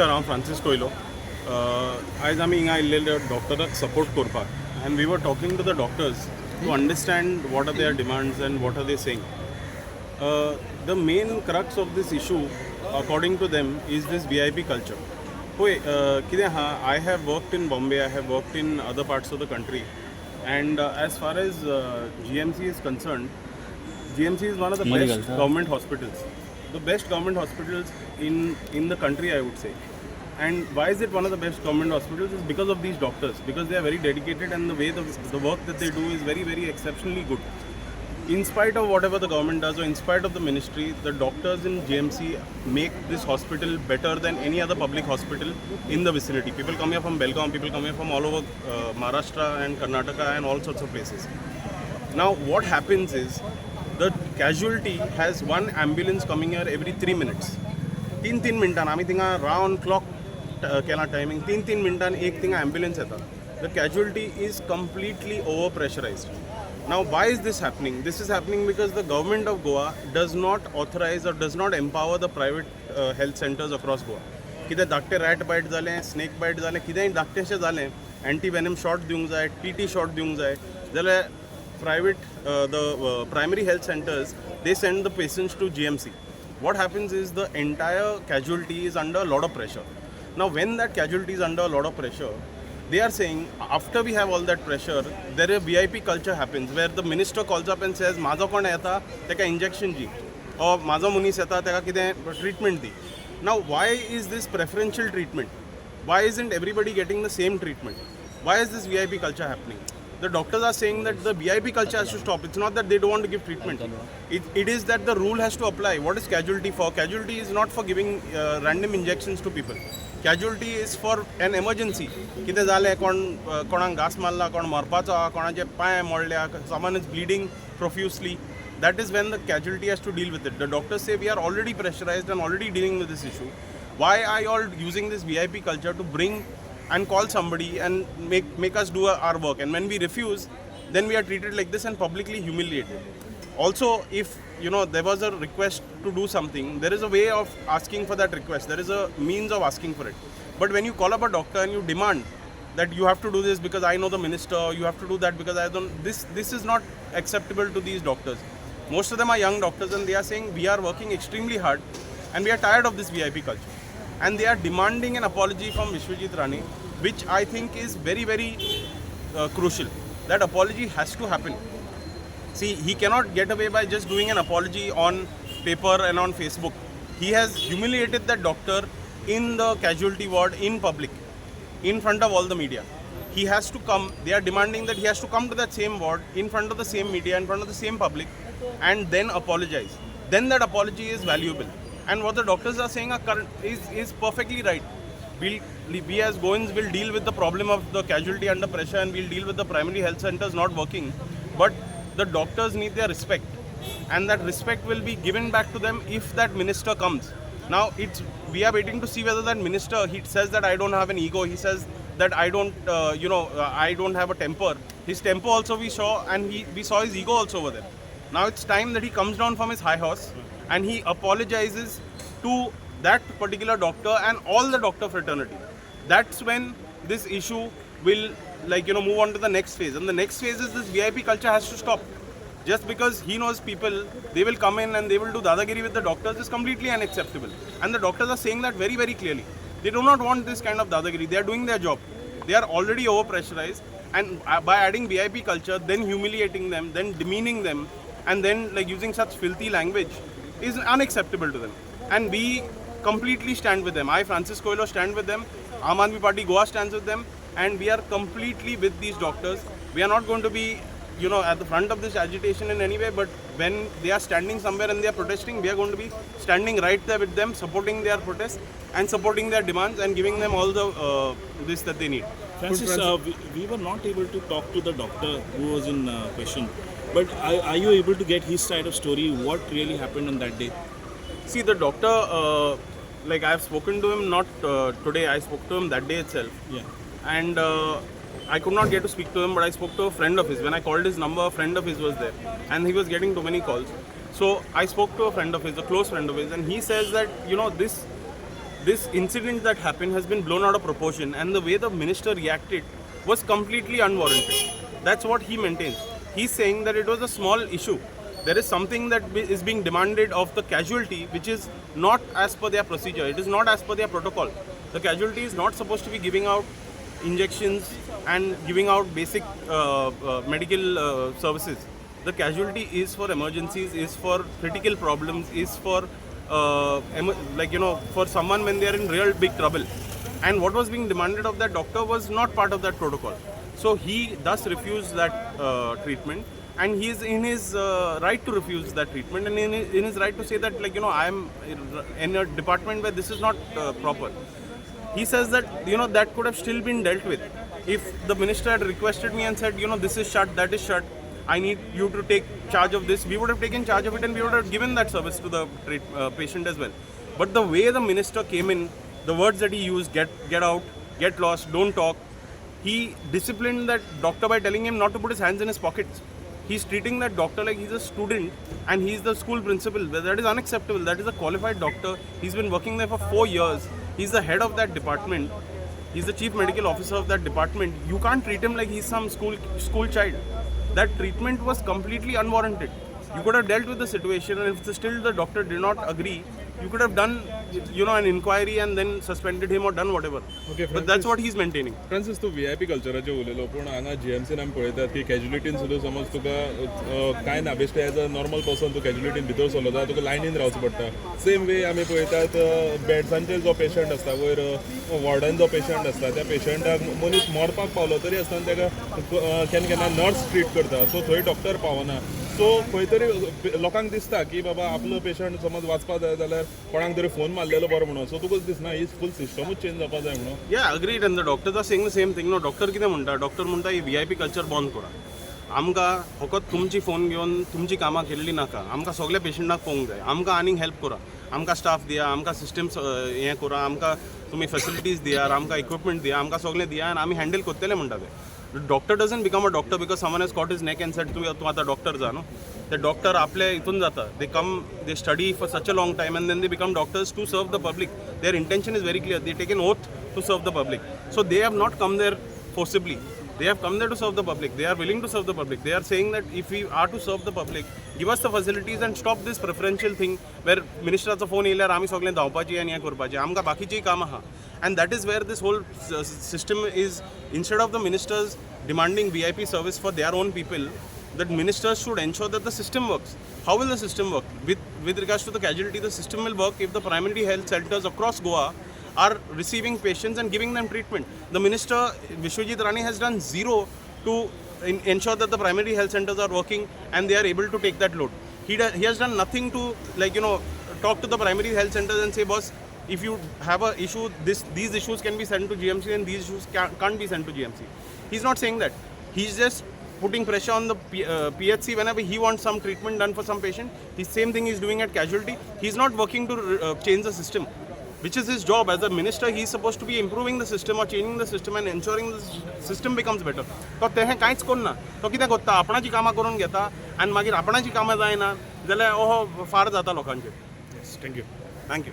नमस्कार, हांव फ्रांसीस कोयलो. आयज आमी हिंगा आयिल्ले डॉक्टराक सपोर्ट करपाक, and we were talking to the doctors to understand what are their demands and what are they saying. The main crux of this issue, according to them, is this VIP culture. कितें आहा, I have worked in Bombay, I have worked in other parts of the country, and as far as GMC is concerned, GMC is one of the best government hospitals. The best government hospitals in the country, I would say. And why is it one of the best government hospitals? Is because of these doctors, because they are very dedicated, and the way the work that they do is very, very exceptionally good. In spite of whatever the government does, or in spite of the ministry, the doctors in GMC make this hospital better than any other public hospital in the vicinity. People come here from Belgaum, people come here from all over Maharashtra and Karnataka and all sorts of places. Now what happens is, the casualty has one ambulance coming here every 3 minutes. 3 मिनटान आमी थिंगा round clock केला timing 3 मिनटान एक थिंगा ambulance येता. The casualty is completely over pressurized. Now why is this happening? This is happening because the government of Goa does not authorize or does not empower the private health centers across Goa. कितें धाकटे rat बायट जालें, snake बायट जालें, कितेंय धाकटेशें जालें, antivenom shot दिवंक जाय, TT shot दिवंक जाय जाल्यार the primary health centers, they send the patients to GMC. What happens is the entire casualty is under a lot of pressure. Now when that casualty is under a lot of pressure, they are saying after we have all that pressure, there a VIP culture happens where the minister calls up and says माझा कोण येता तेका injection the, or माझा मनीस येता तेका कितें treatment the. Now why is this preferential treatment? Why isn't everybody getting the same treatment? Why is this VIP culture happening? The doctors are saying that the VIP culture has to stop. It's not that they don't want to give treatment. It is that the rule has to apply. What is casualty for? Casualty is not for giving random injections to people. Casualty is for an emergency. कितें जालें, कोणाक घास मारला, कोण मरपाचो आहा, कोणाचे पांय मोडल्या, someone is bleeding profusely. That is when the casualty has to deal with it. The doctors say we are already pressurized and already dealing with this issue. Why are you all using this VIP culture to bring and call somebody and make us do our work? And when we refuse, then we are treated like this and publicly humiliated. Also, if there was a request to do something, there is a way of asking for that request. There is a means of asking for it. But when you call up a doctor and you demand that you have to do this because I know the minister, you have to do that because I don't, this is not acceptable to these doctors. Most of them are young doctors, and they are saying we are working extremely hard and we are tired of this VIP culture. And they are demanding an apology from Vishwajit Rane, which I think is very, very crucial. That apology has to happen. See, he cannot get away by just doing an apology on paper and on Facebook. He has humiliated that doctor in the casualty ward in public, in front of all the media. He has to come, they are demanding that he has to come to that same ward, in front of the same media, in front of the same public, and then apologize. Then that apology is valuable. And what the doctors are saying is perfectly right. We as Goans will deal with the problem of the casualty under pressure, and we'll deal with the primary health centers not working. But the doctors need their respect, and that respect will be given back to them if that minister comes. Now we are waiting to see whether that minister, he says that I don't have an ego, he says that I don't I don't have a temper. His temper also we saw, and we saw his ego also over there. Now it's time that he comes down from his high horse and he apologizes to that particular doctor and all the doctor fraternity. That's when this issue will move on to the next phase. And the next phase is this VIP culture has to stop. Just because he knows people, they will come in and they will do dadagiri with the doctors is completely unacceptable. And the doctors are saying that very, very clearly. They do not want this kind of dadagiri. They are doing their job. They are already overpressurized. And by adding VIP culture, then humiliating them, then demeaning them, and then using such filthy language is unacceptable to them. And we completely stand with them. I, Francis Coelho, stand with them. Aam Aadmi Party Goa stands with them. And we are completely with these doctors. We are not going to be at the front of this agitation in any way, but when they are standing somewhere and they are protesting, we are going to be standing right there with them, supporting their protests and supporting their demands and giving them all the this that they need. Francis, we were not able to talk to the doctor who was in question, but are you able to get his side of story? What really happened on that day? See, the doctor, I have spoken to him not today, I spoke to him that day itself. Yeah. And I could not get to speak to him, but I spoke to a friend of his. When I called his number, a friend of his was there, and he was getting too many calls. So I spoke to a friend of his, a close friend of his, and he says that this incident that happened has been blown out of proportion, and the way the minister reacted was completely unwarranted. That's what he maintains. He's saying that it was a small issue. There is something that is being demanded of the casualty, which is not as per their procedure. It is not as per their protocol. The casualty is not supposed to be giving out injections and giving out basic medical services. The casualty is for emergencies, is for critical problems, is for for someone when they are in real big trouble. And what was being demanded of that doctor was not part of that protocol. So he thus refused that treatment, and he is in his right to refuse that treatment, and in his right to say that I am in a department where this is not proper. He says that that could have still been dealt with if the minister had requested me and said this is shut, that is shut, I need you to take charge of this. We would have taken charge of it and we would have given that service to the patient as well. But the way the minister came in, the words that he used, get out, get lost, don't talk, he disciplined that doctor by telling him not to put his hands in his pockets. He's treating that doctor like he's a student and he's the school principal. That is unacceptable. That is a qualified doctor. He's been working there for 4 years. He's the head of that department. He's the chief medical officer of that department. You can't treat him like he's some school child. That treatment was completely unwarranted. You could have dealt with the situation, and if still the doctor did not agree, you could have done an inquiry and then suspended him or done whatever. Okay, but that's what he's maintaining. Francis तूं VIP कल्चराचेर उलयलो, पूण हांगा GMCन आमी पळयतात की कॅज्युलिटीन सुद्दां समज तुका कांय ना बेश्टे एज अ नॉर्मल पर्सन तूं कॅज्युलिटीन भितर सरलो जाल्यार तुका लायनीन रावचो पडटा. सेम वे आमी पळयतात बेड्सांचेर जो पेशंट आसता, वयर वॉर्डन जो पेशंट आसता, त्या पेशंटाक मनीस मरपाक पावलो तरी आसतना ताका केन्ना नर्स ट्रीट करता. सो थंय डॉक्टर पावना. सो खंय तरी लोकांक दिसता की बाबा आपलो पेशंट समज वाचपा जाय जाल्यार कोणाक तरी फोन मारलेलो बरो म्हणून. सो तुका दिसना ही फूल सिस्टमूच चेंज जावपा जाय म्हणून. Yeah, agreed, and the doctors are saying the same thing. Doctor कितें म्हणटा? डॉक्टर म्हणटा ही VIP कल्चर बंद करा. आमकां फकत तुमची फोन घेवन तुमची कामां केल्ली नाका. आमकां सगळ्या पेशंटाक पळोवंक जाय. आमकां आनीक हेल्प करा. आमकां स्टाफ दिया, आमकां सिस्टम्स हें करा, आमकां तुमी फॅसिलिटीज दियात, आमकां इक्विपमेंट दिया, आमकां सगळें दिया, आनी आमी हँडल करतले म्हणटा ते. Doctor doesn't become a doctor because someone has caught his neck and said तूं आतां डॉक्टर जा न्हू. ते डॉक्टर आपल्या हितून जाता. They study for such a long time and then they become doctors to serve the public. Their intention is very clear. They take an oath to serve the public. So they have not come there forcibly. They have come there to serve the public. They are willing to serve the public. They are saying that if we are to serve the public, give us the facilities and stop this preferential thing where ministeraचा phone येयल्यार आमी सगळे धांवपाची आनी हें करपाचें. आमकां बाकीचीय कामां आहा. And that is where this whole system is, instead of the ministers demanding VIP service for their own people, that ministers should ensure that the system works. How will the system work? With regards to the casualty, the system will work if the primary health centers across Goa are receiving patients and giving them treatment. The minister, Vishwajit Rane, has done zero to ensure that the primary health centers are working and they are able to take that load. He has done nothing to talk to the primary health centers and say, boss, if you have a issue, these issues can be sent to GMC and these issues can't be sent to GMC. He's not saying that. He's just putting pressure on the PHC whenever he wants some treatment done for some patient. The same thing he's doing at casualty. He's not working to change the system, which is his job. As a minister, he is supposed to be improving the system or changing the system and ensuring the system becomes better. तो तें कांयच करना. तो कितें करता? आपणाची कामां करून घेता आनी मागीर आपणाची कामां जायना जाल्यार फार जाता लोकांचेर. थँक्यू. थँक्यू.